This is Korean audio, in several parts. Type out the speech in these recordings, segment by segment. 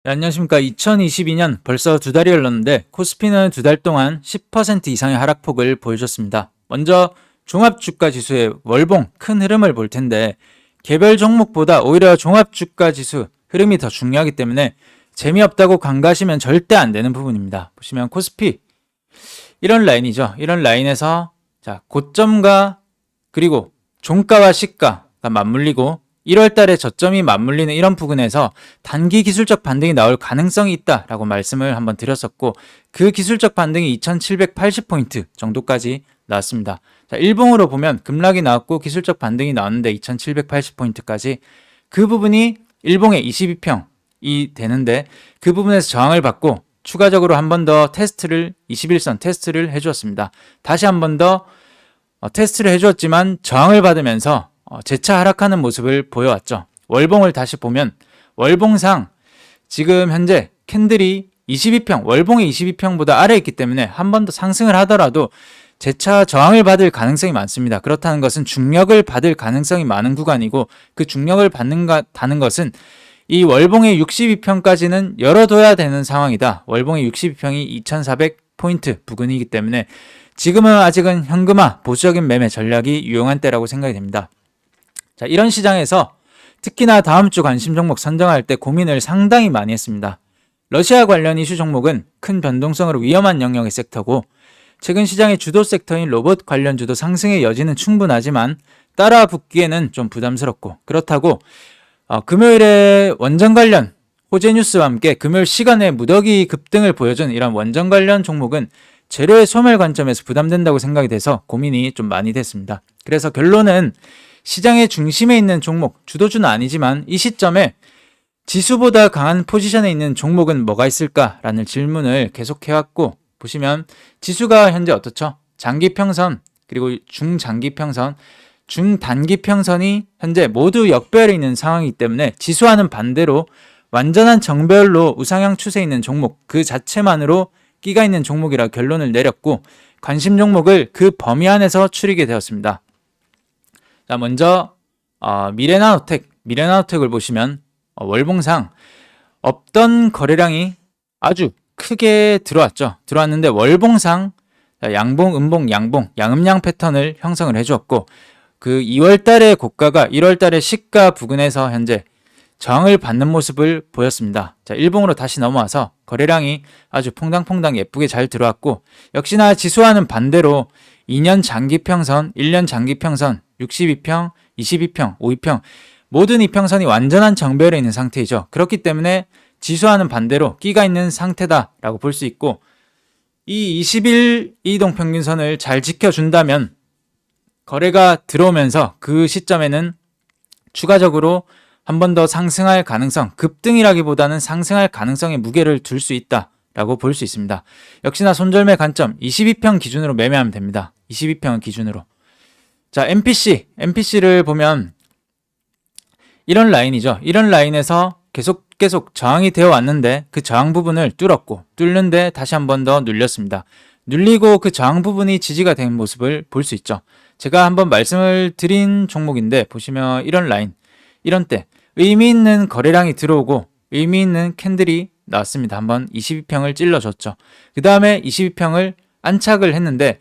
네, 안녕하십니까. 2022년 벌써 두 달이 흘렀는데 코스피는 두 달 동안 10% 이상의 하락폭을 보여줬습니다. 먼저 종합주가지수의 월봉 큰 흐름을 볼 텐데 개별 종목보다 오히려 종합주가지수 흐름이 더 중요하기 때문에 재미없다고 간과하시면 절대 안 되는 부분입니다. 보시면 코스피 이런 라인이죠. 이런 라인에서 자 고점과 그리고 종가와 시가가 맞물리고 1월 달에 저점이 맞물리는 이런 부분에서 단기 기술적 반등이 나올 가능성이 있다라고 말씀을 한번 드렸었고 그 기술적 반등이 2780포인트 정도까지 나왔습니다. 자, 일봉으로 보면 급락이 나왔고 기술적 반등이 나왔는데 2780포인트까지 그 부분이 일봉의 22평이 되는데 그 부분에서 저항을 받고 추가적으로 한 번 더 테스트를 21선 테스트를 해주었습니다. 다시 한 번 더 테스트를 해주었지만 저항을 받으면서 재차 하락하는 모습을 보여왔죠. 월봉을 다시 보면 월봉상 지금 현재 캔들이 22평, 월봉의 22평보다 아래에 있기 때문에 한 번 더 상승을 하더라도 재차 저항을 받을 가능성이 많습니다. 그렇다는 것은 중력을 받을 가능성이 많은 구간이고 그 중력을 받는다는 것은 이 월봉의 62평까지는 열어둬야 되는 상황이다. 월봉의 62평이 2400포인트 부근이기 때문에 지금은 아직은 현금화 보수적인 매매 전략이 유용한 때라고 생각이 됩니다. 자, 이런 시장에서 특히나 다음 주 관심 종목 선정할 때 고민을 상당히 많이 했습니다. 러시아 관련 이슈 종목은 큰 변동성으로 위험한 영역의 섹터고 최근 시장의 주도 섹터인 로봇 관련주도 상승의 여지는 충분하지만 따라 붙기에는 좀 부담스럽고 그렇다고 금요일에 원전 관련 호재 뉴스와 함께 금요일 시간에 무더기 급등을 보여준 이런 원전 관련 종목은 재료의 소멸 관점에서 부담된다고 생각이 돼서 고민이 좀 많이 됐습니다. 그래서 결론은 시장의 중심에 있는 종목, 주도주는 아니지만 이 시점에 지수보다 강한 포지션에 있는 종목은 뭐가 있을까라는 질문을 계속해왔고 보시면 지수가 현재 어떻죠? 장기평선 그리고 중장기평선 중단기평선이 현재 모두 역배열에 있는 상황이기 때문에 지수와는 반대로 완전한 정배열로 우상향 추세에 있는 종목 그 자체만으로 끼가 있는 종목이라 결론을 내렸고 관심 종목을 그 범위 안에서 추리게 되었습니다. 자, 먼저 미래나노텍을 보시면 월봉상 없던 거래량이 아주 크게 들어왔는데 월봉상 양봉, 음봉, 양봉, 양음양 패턴을 형성을 해주었고 그 2월 달의 고가가 1월 달의 시가 부근에서 현재 저항을 받는 모습을 보였습니다. 자, 일봉으로 다시 넘어와서 거래량이 아주 퐁당퐁당 예쁘게 잘 들어왔고 역시나 지수와는 반대로 2년 장기평선, 1년 장기평선, 62평, 22평, 52평 모든 이평선이 완전한 정배열에 있는 상태이죠. 그렇기 때문에 지수와는 반대로 끼가 있는 상태다라고 볼 수 있고 이 20일 이동평균선을 잘 지켜준다면 거래가 들어오면서 그 시점에는 추가적으로 한 번 더 상승할 가능성, 급등이라기보다는 상승할 가능성에 무게를 둘 수 있다라고 볼 수 있습니다. 역시나 손절매 관점 22평 기준으로 매매하면 됩니다. 22평 기준으로. 자, MPC를 보면 이런 라인이죠. 이런 라인에서 계속 저항이 되어 왔는데 그 저항 부분을 뚫는데 다시 한 번 더 눌렸습니다. 눌리고 그 저항 부분이 지지가 된 모습을 볼 수 있죠. 제가 한번 말씀을 드린 종목인데 보시면 이런 라인, 이런 때 의미 있는 거래량이 들어오고 의미 있는 캔들이 나왔습니다. 한번 22평을 찔러줬죠. 그 다음에 22평을 안착을 했는데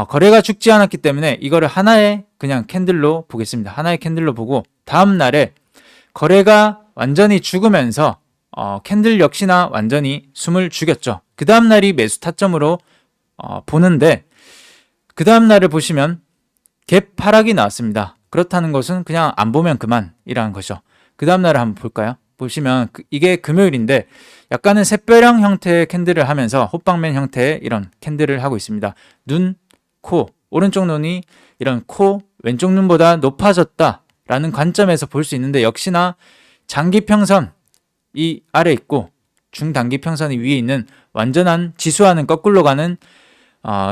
거래가 죽지 않았기 때문에 이거를 하나의 그냥 캔들로 보겠습니다. 하나의 캔들로 보고 다음 날에 거래가 완전히 죽으면서 캔들 역시나 완전히 숨을 죽였죠. 그 다음 날이 매수 타점으로 보는데 그 다음 날을 보시면 갭 하락이 나왔습니다. 그렇다는 것은 그냥 안 보면 그만이라는 것이죠. 그 다음 날을 한번 볼까요? 보시면 이게 금요일인데 약간은 샛별형 형태의 캔들을 하면서 호빵맨 형태의 이런 캔들을 하고 있습니다. 눈, 코, 오른쪽 눈이 이런 코, 왼쪽 눈보다 높아졌다라는 관점에서 볼 수 있는데 역시나 장기평선 이 아래 있고 중단기평선이 위에 있는 완전한 지수와는 거꾸로 가는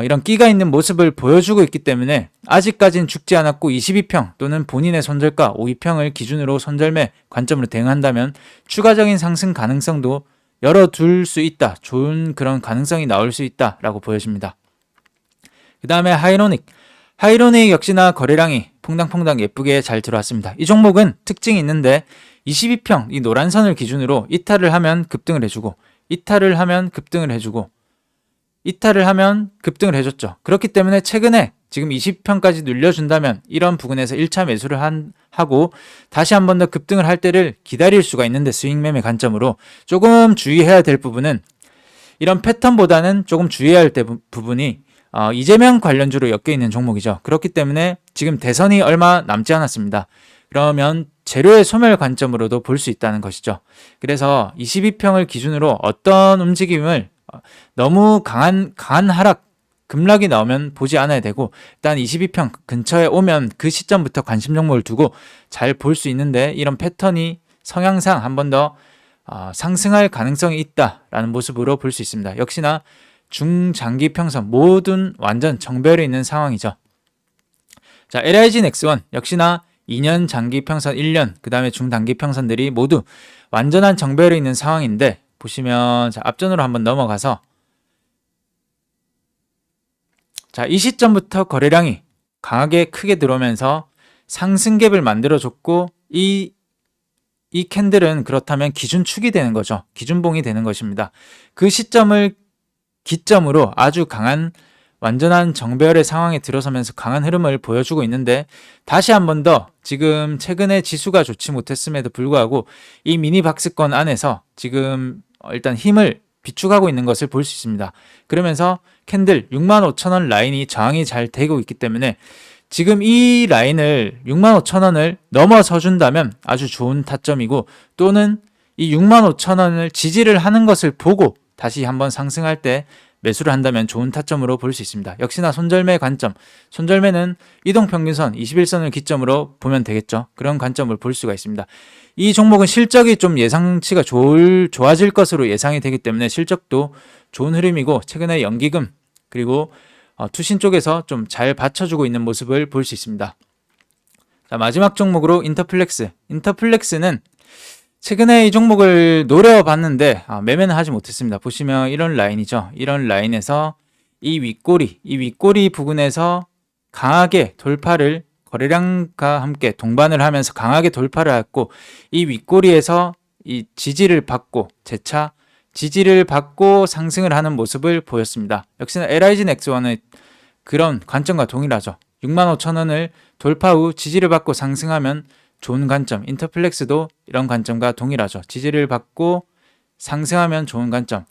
이런 끼가 있는 모습을 보여주고 있기 때문에 아직까지는 죽지 않았고 22평 또는 본인의 손절가 52평을 기준으로 손절매 관점으로 대응한다면 추가적인 상승 가능성도 열어둘 수 있다. 좋은 그런 가능성이 나올 수 있다라고 보여집니다. 그 다음에 하이로닉 역시나 거래량이 퐁당퐁당 예쁘게 잘 들어왔습니다. 이 종목은 특징이 있는데 22평 이 노란 선을 기준으로 이탈을 하면 급등을 해주고 이탈을 하면 급등을 해주고 이탈을 하면 급등을 해줬죠. 그렇기 때문에 최근에 지금 20평까지 눌려준다면 이런 부근에서 1차 매수를 하고 다시 한 번 더 급등을 할 때를 기다릴 수가 있는데, 스윙 매매 관점으로 조금 주의해야 될 부분은 이런 패턴보다는 조금 주의해야 할 부분이 이재명 관련주로 엮여 있는 종목이죠. 그렇기 때문에 지금 대선이 얼마 남지 않았습니다. 그러면 재료의 소멸 관점으로도 볼 수 있다는 것이죠. 그래서 22평을 기준으로 어떤 움직임을 너무 강한 하락, 급락이 나오면 보지 않아야 되고, 일단 22평 근처에 오면 그 시점부터 관심 종목을 두고 잘 볼 수 있는데, 이런 패턴이 성향상 한 번 더 상승할 가능성이 있다라는 모습으로 볼 수 있습니다. 역시나 중장기 평선 모든 완전 정배열에 있는 상황이죠. 자, LIG 넥스원 역시나 2년 장기 평선 1년, 그 다음에 중단기 평선들이 모두 완전한 정배열에 있는 상황인데, 보시면 자, 앞전으로 한번 넘어가서 자, 이 시점부터 거래량이 강하게 크게 들어오면서 상승 갭을 만들어줬고, 이 캔들은 그렇다면 기준축이 되는 거죠. 기준봉이 되는 것입니다. 그 시점을 기점으로 아주 강한 완전한 정배열의 상황에 들어서면서 강한 흐름을 보여주고 있는데, 다시 한 번 더 지금 최근에 지수가 좋지 못했음에도 불구하고 이 미니 박스권 안에서 지금 일단 힘을 비축하고 있는 것을 볼 수 있습니다. 그러면서 캔들 65,000원 라인이 저항이 잘 되고 있기 때문에 지금 이 라인을 65,000원을 넘어서 준다면 아주 좋은 타점이고, 또는 이 65,000원을 지지를 하는 것을 보고 다시 한번 상승할 때 매수를 한다면 좋은 타점으로 볼 수 있습니다. 역시나 손절매 관점, 손절매는 이동평균선 21선을 기점으로 보면 되겠죠. 그런 관점을 볼 수가 있습니다. 이 종목은 실적이 좀 예상치가 좋아질 것으로 예상이 되기 때문에 실적도 좋은 흐름이고, 최근에 연기금 그리고 투신 쪽에서 좀 잘 받쳐주고 있는 모습을 볼 수 있습니다. 자, 마지막 종목으로 인터플렉스. 인터플렉스는 최근에 이 종목을 노려봤는데 매매는 하지 못했습니다. 보시면 이런 라인이죠. 이런 라인에서 이 윗꼬리 부근에서 강하게 돌파를, 거래량과 함께 동반을 하면서 강하게 돌파를 했고, 이 윗꼬리에서 이 지지를 받고 재차 지지를 받고 상승을 하는 모습을 보였습니다. 역시나 LIG 넥스원의 그런 관점과 동일하죠. 65,000원을 돌파 후 지지를 받고 상승하면 좋은 관점, 인터플렉스도 이런 관점과 동일하죠. 지지를 받고 상승하면 좋은 관점.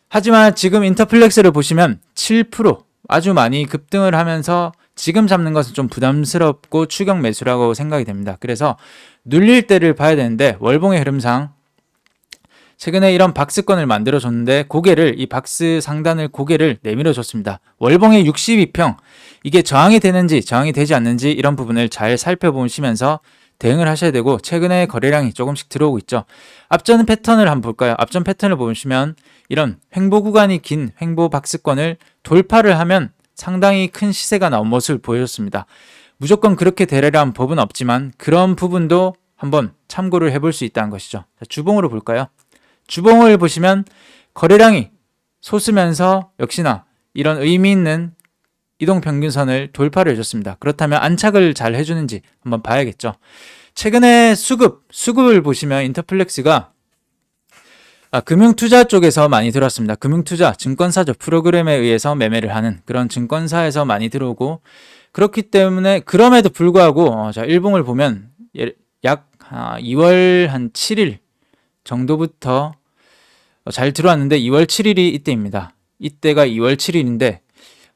하지만 지금 인터플렉스를 보시면 7% 아주 많이 급등을 하면서 지금 잡는 것은 좀 부담스럽고 추격 매수라고 생각이 됩니다. 그래서 눌릴 때를 봐야 되는데, 월봉의 흐름상 최근에 이런 박스권을 만들어줬는데 이 박스 상단을 고개를 내밀어 줬습니다. 월봉의 62평, 이게 저항이 되는지 저항이 되지 않는지 이런 부분을 잘 살펴보시면서 대응을 하셔야 되고, 최근에 거래량이 조금씩 들어오고 있죠. 앞전 패턴을 한번 볼까요? 앞전 패턴을 보시면 이런 횡보 구간이 긴 횡보 박스권을 돌파를 하면 상당히 큰 시세가 나온 모습을 보여줬습니다. 무조건 그렇게 되려면 법은 없지만 그런 부분도 한번 참고를 해볼 수 있다는 것이죠. 자, 주봉으로 볼까요? 주봉을 보시면 거래량이 솟으면서 역시나 이런 의미 있는 이동평균선을 돌파를 해줬습니다. 그렇다면 안착을 잘 해주는지 한번 봐야겠죠. 최근에 수급을 보시면 인터플렉스가 금융투자 쪽에서 많이 들어왔습니다. 금융투자, 증권사죠. 프로그램에 의해서 매매를 하는 그런 증권사에서 많이 들어오고, 그렇기 때문에 그럼에도 불구하고 자, 일봉을 보면 약 2월 한 7일 정도부터 잘 들어왔는데 2월 7일이 이때입니다. 이때가 2월 7일인데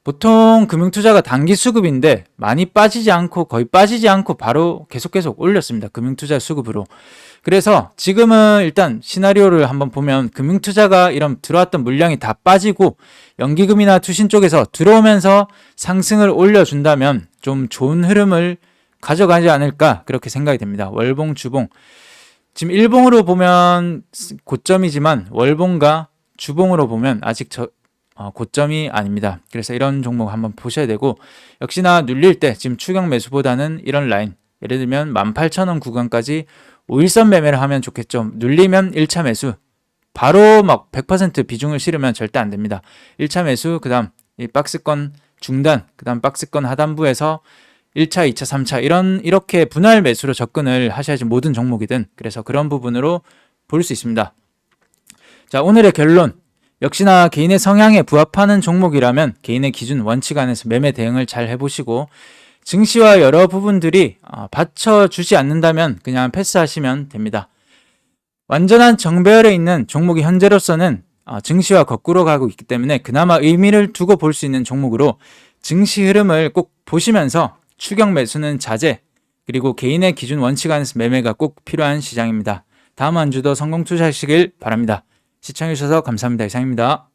보통 금융투자가 단기 수급인데 많이 빠지지 않고 거의 빠지지 않고 바로 계속 올렸습니다. 금융투자 수급으로. 그래서 지금은 일단 시나리오를 한번 보면 금융투자가 이런 들어왔던 물량이 다 빠지고 연기금이나 투신 쪽에서 들어오면서 상승을 올려준다면 좀 좋은 흐름을 가져가지 않을까 그렇게 생각이 됩니다. 월봉, 주봉. 지금 일봉으로 보면 고점이지만 월봉과 주봉으로 보면 아직 고점이 아닙니다. 그래서 이런 종목 한번 보셔야 되고, 역시나 눌릴 때 지금 추격 매수보다는 이런 라인, 예를 들면 18,000원 구간까지 5일선 매매를 하면 좋겠죠. 눌리면 1차 매수, 바로 막 100% 비중을 실으면 절대 안 됩니다. 1차 매수, 그 다음 이 박스권 중단, 그 다음 박스권 하단부에서 1차, 2차, 3차 이렇게 분할 매수로 접근을 하셔야지 모든 종목이든. 그래서 그런 부분으로 볼 수 있습니다. 자, 오늘의 결론. 역시나 개인의 성향에 부합하는 종목이라면 개인의 기준 원칙 안에서 매매 대응을 잘 해보시고 증시와 여러 부분들이 받쳐주지 않는다면 그냥 패스하시면 됩니다. 완전한 정배열에 있는 종목이 현재로서는 증시와 거꾸로 가고 있기 때문에 그나마 의미를 두고 볼 수 있는 종목으로 증시 흐름을 꼭 보시면서 추격 매수는 자제, 그리고 개인의 기준 원칙 안에서 매매가 꼭 필요한 시장입니다. 다음 한 주도 성공 투자하시길 바랍니다. 시청해주셔서 감사합니다. 이상입니다.